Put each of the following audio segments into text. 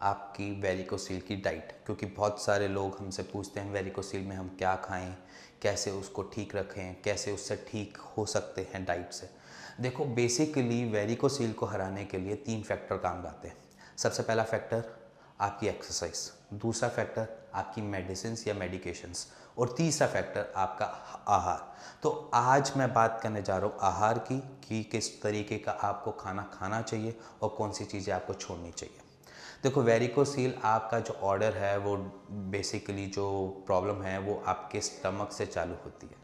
आपकी वेरिकोसील की डाइट, क्योंकि बहुत सारे लोग हमसे पूछते हैं वेरिकोसील में हम क्या खाएं, कैसे उसको ठीक रखें, कैसे उससे ठीक हो सकते हैं डाइट से। देखो बेसिकली वेरिकोसील को हराने के लिए 3 फैक्टर काम आते हैं। सबसे पहला फैक्टर आपकी एक्सरसाइज, दूसरा फैक्टर आपकी मेडिसिन्स या मेडिकेशंस, और तीसरा फैक्टर आपका आहार। तो आज मैं बात करने जा रहा हूँ आहार की, कि किस तरीके का आपको खाना खाना चाहिए और कौन सी चीज़ें आपको छोड़नी चाहिए। देखो वेरिकोसील आपका जो ऑर्डर है वो बेसिकली जो प्रॉब्लम है वो आपके स्टमक से चालू होती है।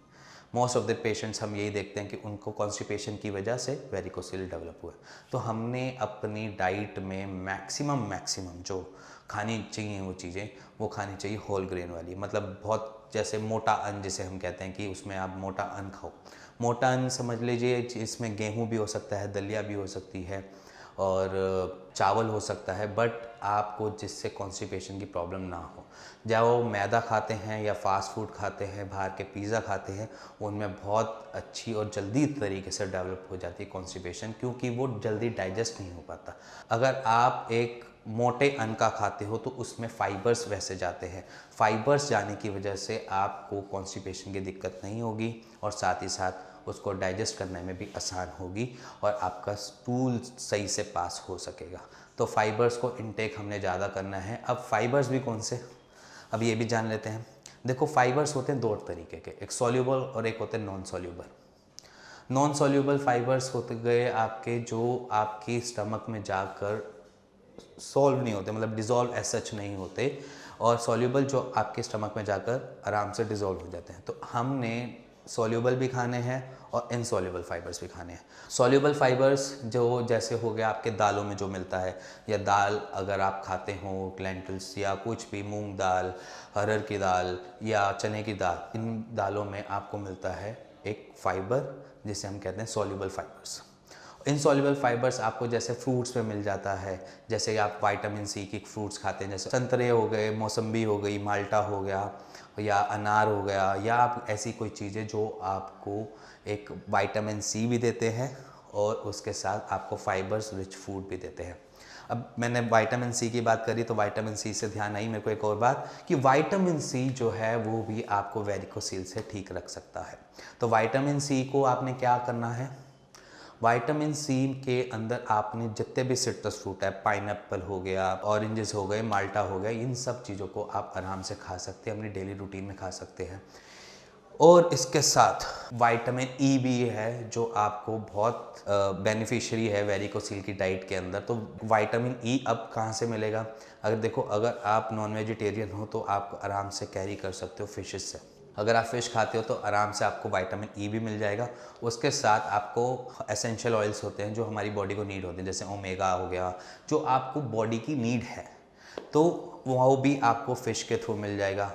मोस्ट ऑफ द पेशेंट्स हम यही देखते हैं कि उनको कॉन्स्टिपेशन की वजह से वेरिकोसील डेवलप हुआ। तो हमने अपनी डाइट में मैक्सिमम जो खानी चाहिए वो चीज़ें वो खानी चाहिए होल ग्रेन वाली, मतलब बहुत जैसे मोटा अन्न जिसे हम कहते हैं कि उसमें आप मोटा अन्न खाओ। मोटा अन्न समझ लीजिए इसमें गेहूँ भी हो सकता है, दलिया भी हो सकती है और चावल हो सकता है, बट आपको जिससे कॉन्स्टिपेशन की प्रॉब्लम ना हो। जब वो मैदा खाते हैं या फास्ट फूड खाते हैं, बाहर के पिज़्ज़ा खाते हैं, उनमें बहुत अच्छी और जल्दी तरीके से डेवलप हो जाती है कॉन्स्टिपेशन, क्योंकि वो जल्दी डाइजेस्ट नहीं हो पाता। अगर आप एक मोटे अन्न का खाते हो तो उसमें फाइबर्स वैसे जाते हैं, फाइबर्स जाने की वजह से आपको कॉन्स्टिपेशन की दिक्कत नहीं होगी और साथ ही साथ उसको डाइजेस्ट करने में भी आसान होगी और आपका स्टूल सही से पास हो सकेगा। तो फाइबर्स को इनटेक हमने ज़्यादा करना है। अब फाइबर्स भी कौन से, अब ये भी जान लेते हैं। देखो फाइबर्स होते हैं 2 तरीके के, एक सॉल्यूबल और एक होते हैं non soluble. Non soluble fibres होते गए आपके जो आपकी स्टमक में जाकर सॉल्व नहीं होते, मतलब डिज़ोल्व एज सच नहीं होते, और सॉल्यूबल जो आपके स्टमक में जाकर आराम से डिज़ोल्व हो जाते हैं। तो हमने सॉल्यूबल भी खाने हैं और इनसॉल्यूबल फाइबर्स भी खाने हैं। सॉल्यूबल फाइबर्स जो जैसे हो गया आपके दालों में जो मिलता है, या दाल अगर आप खाते हो लेंटिल्स या कुछ भी, मूंग दाल, अरहर की दाल या चने की दाल, इन दालों में आपको मिलता है एक फाइबर जिसे हम कहते हैं सॉल्यूबल फाइबर्स। इनसॉल्युबल फाइबर्स आपको जैसे फ्रूट्स में मिल जाता है, जैसे आप विटामिन सी की फ्रूट्स खाते हैं, जैसे संतरे हो गए, मौसम्बी हो गई, माल्टा हो गया या अनार हो गया, या आप ऐसी कोई चीज़ें जो आपको एक विटामिन सी भी देते हैं और उसके साथ आपको फाइबर्स रिच फूड भी देते हैं। अब मैंने विटामिन सी की बात करी तो विटामिन सी से ध्यान आई मेरे को एक और बात, कि विटामिन सी जो है वो भी आपको वेरिकोसील से ठीक रख सकता है। तो विटामिन सी को आपने क्या करना है, विटामिन सी के अंदर आपने जितने भी सिट्रस फ्रूट है, पाइनएप्पल हो गया, ऑरेंजेस हो गए, माल्टा हो गया, इन सब चीज़ों को आप आराम से खा सकते हैं, अपनी डेली रूटीन में खा सकते हैं। और इसके साथ विटामिन ई भी है जो आपको बहुत बेनिफिशियरी है वेरिकोसील की डाइट के अंदर। तो विटामिन ई अब कहाँ से मिलेगा, अगर देखो अगर आप नॉन वेजिटेरियन हो तो आप आराम से कैरी कर सकते हो फिशेस से। अगर आप फ़िश खाते हो तो आराम से आपको विटामिन ई भी मिल जाएगा। उसके साथ आपको एसेंशियल ऑयल्स होते हैं जो हमारी बॉडी को नीड होते हैं, जैसे ओमेगा हो गया, जो आपको बॉडी की नीड है, तो वो भी आपको फ़िश के थ्रू मिल जाएगा।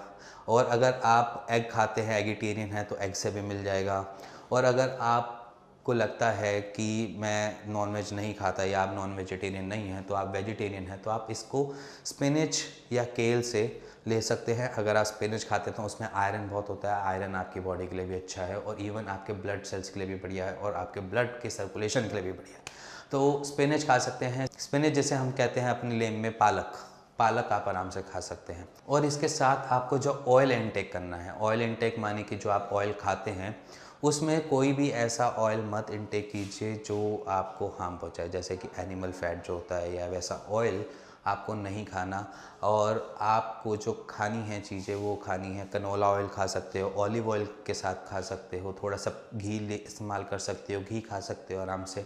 और अगर आप एग खाते हैं, एगिटेरियन है, तो एग से भी मिल जाएगा। और अगर आपको लगता है कि मैं नॉनवेज नहीं खाता या आप नॉन वेजिटेरियन नहीं हैं, तो आप वेजिटेरियन हैं, तो आप इसको स्पिनच या केल से ले सकते हैं। अगर आप स्पिनच खाते हैं तो उसमें आयरन बहुत होता है, आयरन आपकी बॉडी के लिए भी अच्छा है और इवन आपके ब्लड सेल्स के लिए भी बढ़िया है और आपके ब्लड के सर्कुलेशन के लिए भी बढ़िया है। तो स्पिनच खा सकते हैं। स्पिनच जैसे हम कहते हैं अपनी लैंग्वेज में पालक, पालक आप आराम से खा सकते हैं। और इसके साथ आपको जो ऑयल इनटेक करना है, ऑयल इनटेक माने कि जो आप ऑयल खाते हैं उसमें कोई भी ऐसा ऑयल मत इनटेक कीजिए जो आपको हार्म पहुंचाए, जैसे कि एनिमल फैट जो होता है या वैसा ऑयल आपको नहीं खाना। और आपको जो खानी है चीज़ें वो खानी है, कनोला ऑयल खा सकते हो, ऑलिव ऑयल के साथ खा सकते हो, थोड़ा सा घी इस्तेमाल कर सकते हो, घी खा सकते हो आराम से।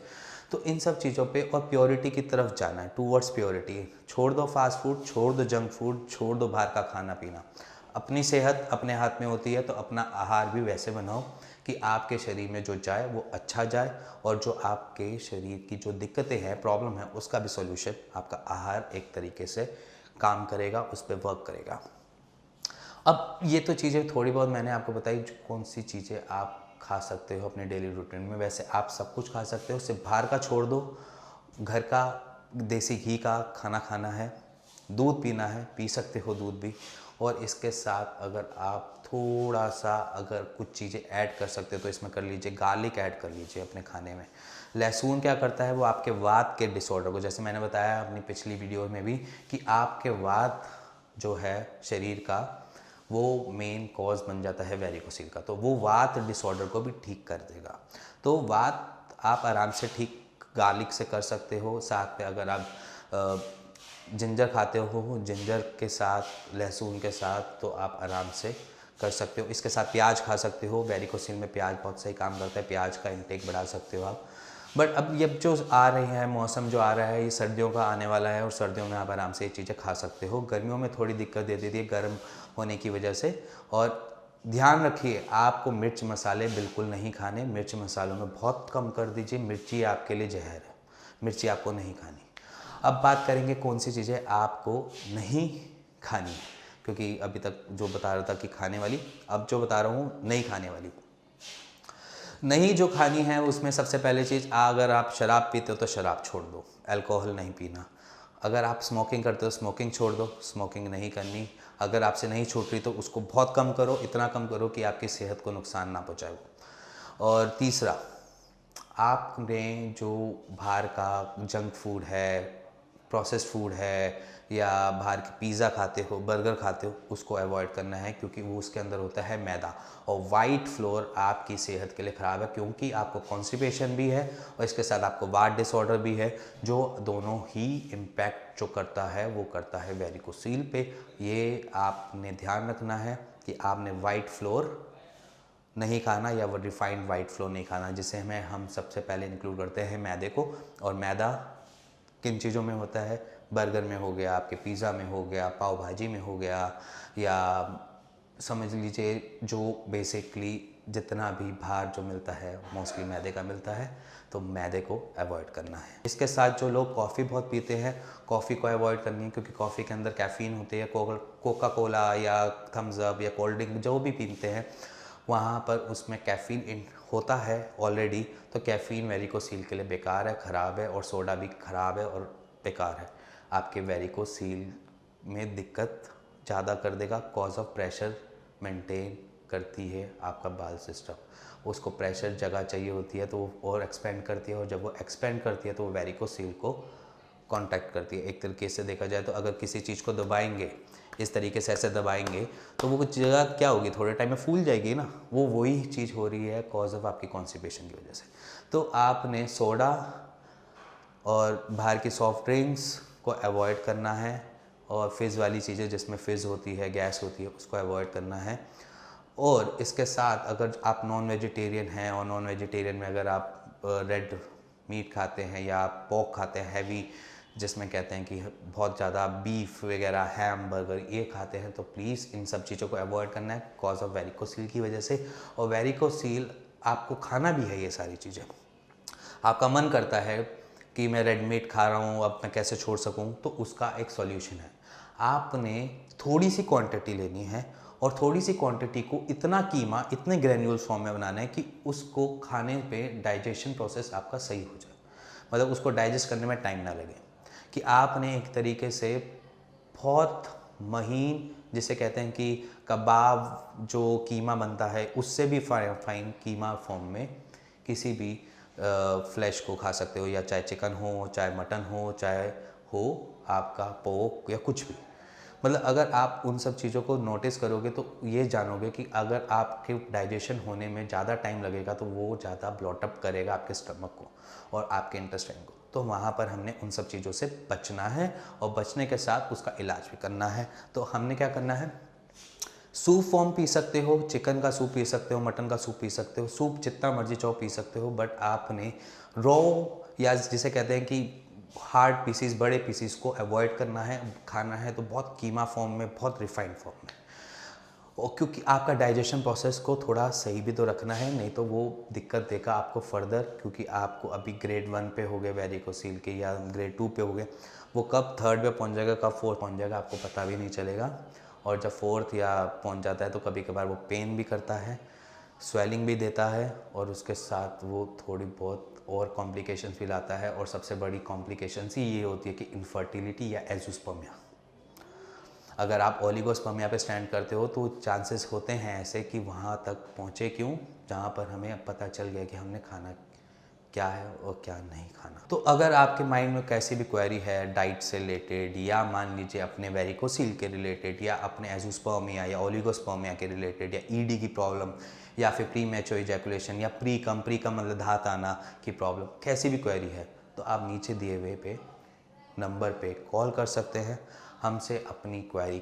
तो इन सब चीज़ों पे और प्योरिटी की तरफ जाना है, टूवर्ड्स प्योरिटी। छोड़ दो फास्ट फूड, छोड़ दो जंक फूड, छोड़ दो बाहर का खाना पीना। अपनी सेहत अपने हाथ में होती है, तो अपना आहार भी वैसे बनाओ कि आपके शरीर में जो जाए वो अच्छा जाए, और जो आपके शरीर की जो दिक्कतें हैं, प्रॉब्लम है, उसका भी सॉल्यूशन आपका आहार एक तरीके से काम करेगा, उस पर वर्क करेगा। अब ये तो चीज़ें थोड़ी बहुत मैंने आपको बताई, जो कौन सी चीज़ें आप खा सकते हो अपने डेली रूटीन में। वैसे आप सब कुछ खा सकते हो, सिर्फ बाहर का छोड़ दो। घर का देसी घी का खाना खाना है, दूध पीना है, पी सकते हो दूध भी, और इसके साथ अगर आप थोड़ा सा अगर कुछ चीज़ें ऐड कर सकते हो तो इसमें कर लीजिए, गार्लिक ऐड कर लीजिए अपने खाने में। लहसुन क्या करता है, वो आपके वात के डिसऑर्डर को, जैसे मैंने बताया अपनी पिछली वीडियो में भी कि आपके वात जो है शरीर का वो मेन कॉज बन जाता है वेरिकोसील का, तो वो वात डिसऑर्डर को भी ठीक कर देगा। तो वात आप आराम से ठीक गार्लिक से कर सकते हो। साथ में अगर आप जिंजर खाते हो, जिंजर के साथ लहसुन के साथ तो आप आराम से कर सकते हो। इसके साथ प्याज खा सकते हो, वेरिकोसील में प्याज बहुत सही काम करता है, प्याज का इंटेक बढ़ा सकते हो आप। बट अब ये जो आ रही है मौसम जो आ रहा है ये सर्दियों का आने वाला है और सर्दियों में आप आराम से ये चीज़ें खा सकते हो। गर्मियों में थोड़ी दिक्कत दे देती है गर्म होने की वजह से। और ध्यान रखिए आपको मिर्च मसाले बिल्कुल नहीं खाने, मिर्च मसालों में बहुत कम कर दीजिए, मिर्ची आपके लिए जहर है, मिर्ची आपको नहीं खानी। अब बात करेंगे कौन सी चीज़ें आपको नहीं खानी है, क्योंकि अभी तक जो बता रहा था कि खाने वाली, अब जो बता रहा हूँ नहीं खाने वाली। नहीं जो खानी है उसमें सबसे पहले चीज़, अगर आप शराब पीते हो तो शराब छोड़ दो, अल्कोहल नहीं पीना। अगर आप स्मोकिंग करते हो स्मोकिंग छोड़ दो, स्मोकिंग नहीं करनी। अगर आपसे नहीं छूट रही तो उसको बहुत कम करो, इतना कम करो कि आपकी सेहत को नुकसान ना पहुँचाए वो। और तीसरा, आपने जो बाहर का जंक फूड है, प्रोसेस्ड फूड है, या बाहर की पिज़्ज़ा खाते हो, बर्गर खाते हो, उसको अवॉइड करना है, क्योंकि वो उसके अंदर होता है मैदा और वाइट फ्लोर आपकी सेहत के लिए ख़राब है, क्योंकि आपको कॉन्स्टिपेशन भी है और इसके साथ आपको वाट डिसऑर्डर भी है, जो दोनों ही इम्पैक्ट जो करता है वो करता है वेरिकोसील पे। ये आपने ध्यान रखना है कि आपने वाइट फ्लोर नहीं खाना या वो रिफाइंड वाइट फ्लोर नहीं खाना, जिसे हम सबसे पहले इंक्लूड करते हैं मैदे को। और मैदा किन चीज़ों में होता है, बर्गर में हो गया, आपके पिज़्ज़ा में हो गया, पाव भाजी में हो गया, या समझ लीजिए जो बेसिकली जितना भी बाहर जो मिलता है मोस्टली मैदे का मिलता है, तो मैदे को अवॉइड करना है। इसके साथ जो लोग कॉफ़ी बहुत पीते हैं, कॉफ़ी को अवॉइड करनी है, क्योंकि कॉफ़ी के अंदर कैफ़ीन होती है। कोका कोला या थम्स अप या कोल्ड ड्रिंक जो भी पीते हैं वहाँ पर उसमें कैफ़ीन होता है ऑलरेडी, तो कैफ़ीन वेरिकोसील के लिए बेकार है, ख़राब है, और सोडा भी ख़राब है और बेकार है, आपके वेरिकोसील में दिक्कत ज़्यादा कर देगा। कॉज ऑफ प्रेशर मेंटेन करती है आपका बाल सिस्टम, उसको प्रेशर जगह चाहिए होती है तो वो और एक्सपेंड करती है, और जब वो एक्सपेंड करती है तो वो वेरिकोसील को कांटेक्ट करती है। एक तरीके से देखा जाए तो अगर किसी चीज़ को दबाएंगे इस तरीके से ऐसे दबाएंगे तो वो कुछ जगह क्या होगी, थोड़े टाइम में फूल जाएगी ना, वो वही चीज़ हो रही है कॉज ऑफ आपकी कॉन्स्टिपेशन की वजह से। तो आपने सोडा और बाहर की सॉफ्ट ड्रिंक्स को अवॉइड करना है, और फिज़ वाली चीज़ें जिसमें फिज़ होती है, गैस होती है, उसको अवॉइड करना है। और इसके साथ अगर आप नॉन वेजिटेरियन हैं, और नॉन वेजिटेरियन में अगर आप रेड मीट खाते हैं या आप पोर्क खाते हैं हैवी, जिसमें कहते हैं कि बहुत ज़्यादा बीफ वगैरह, हैम, बर्गर ये खाते हैं, तो प्लीज़ इन सब चीज़ों को अवॉइड करना है कॉज ऑफ वेरिकोसील की वजह से। और वेरिकोसील आपको खाना भी है, ये सारी चीज़ें आपका मन करता है कि मैं रेड मीट खा रहा हूँ, अब मैं कैसे छोड़ सकूँ, तो उसका एक सॉल्यूशन है। आपने थोड़ी सी क्वांटिटी लेनी है, और थोड़ी सी क्वांटिटी को इतना कीमा, इतने ग्रेन्यूल्स फॉर्म में बनाना है कि उसको खाने पे डाइजेशन प्रोसेस आपका सही हो जाए, मतलब उसको डाइजेस्ट करने में टाइम ना लगे, कि आपने एक तरीके से बहुत महीन, जिसे कहते हैं कि कबाब जो कीमा बनता है उससे भी फाइन कीमा फॉर्म में किसी भी फ्लैश को खा सकते हो, या चाहे चिकन हो, चाहे मटन हो, चाहे हो आपका पोर्क या कुछ भी। मतलब अगर आप उन सब चीज़ों को नोटिस करोगे तो ये जानोगे कि अगर आपके डाइजेशन होने में ज़्यादा टाइम लगेगा तो वो ज़्यादा ब्लॉटअप करेगा आपके स्टमक को और आपके इंटेस्टाइन को। तो वहाँ पर हमने उन सब चीज़ों से बचना है, और बचने के साथ उसका इलाज भी करना है। तो हमने क्या करना है, सूप फॉर्म पी सकते हो, चिकन का सूप पी सकते हो, मटन का सूप पी सकते हो, सूप जितना मर्जी चाहो पी सकते हो, बट आपने रॉ या जिसे कहते हैं कि हार्ड पीसीस, बड़े पीसीस को अवॉइड करना है। खाना है तो बहुत कीमा फॉर्म में, बहुत रिफाइंड फॉर्म में, और क्योंकि आपका डाइजेशन प्रोसेस को थोड़ा सही भी तो रखना है, नहीं तो वो दिक्कत देगा आपको फर्दर, क्योंकि आपको अभी ग्रेड 1 पे हो गए वेरिकोसील के, या ग्रेड 2 पे हो गए, वो कब थर्ड पे पहुंच जाएगा, कब फोर्थ पहुंच जाएगा, आपको पता भी नहीं चलेगा। और जब फोर्थ या पहुंच जाता है तो कभी कभार वो पेन भी करता है, स्वेलिंग भी देता है, और उसके साथ वो थोड़ी बहुत और कॉम्प्लिकेशन भी लाता है, और सबसे बड़ी कॉम्प्लिकेशन ही ये होती है कि इनफर्टिलिटी या एजोस्पर्मिया। अगर आप ओलिगोस्पर्मिया पे स्टैंड करते हो तो चांसेस होते हैं ऐसे कि वहाँ तक पहुँचे क्यों, जहाँ पर हमें पता चल गया कि हमने खाना क्या है और क्या नहीं खाना। तो अगर आपके माइंड में कैसी भी क्वेरी है डाइट से रिलेटेड, या मान लीजिए अपने वेरिकोसील के रिलेटेड, या अपने एजोस्पर्मिया या ओलिगोस्पर्मिया के रिलेटेड, या ईडी की प्रॉब्लम, या फिर प्री मैच्योर इजैकुलेशन, या प्री कम मतलब धात आना की प्रॉब्लम, कैसी भी क्वेरी है तो आप नीचे दिए हुए पे नंबर पे कॉल कर सकते हैं, हमसे अपनी क्वेरी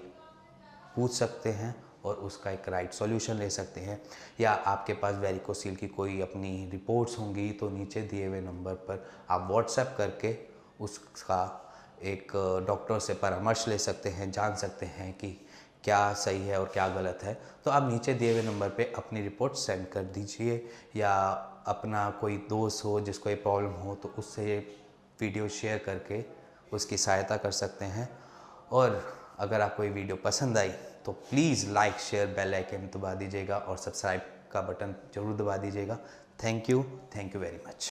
पूछ सकते हैं और उसका एक राइट सॉल्यूशन ले सकते हैं। या आपके पास वेरिकोसील की कोई अपनी रिपोर्ट्स होंगी तो नीचे दिए हुए नंबर पर आप व्हाट्सएप करके उसका एक डॉक्टर से परामर्श ले सकते हैं, जान सकते हैं कि क्या सही है और क्या गलत है। तो आप नीचे दिए हुए नंबर पे अपनी रिपोर्ट सेंड कर दीजिए, या अपना कोई दोस्त हो जिसको ये प्रॉब्लम हो तो उससे ये वीडियो शेयर करके उसकी सहायता कर सकते हैं। और अगर आपको ये वीडियो पसंद आई तो please like share bell icon दबा दीजिएगा और सब्सक्राइब का बटन ज़रूर दबा दीजिएगा। Thank you very much.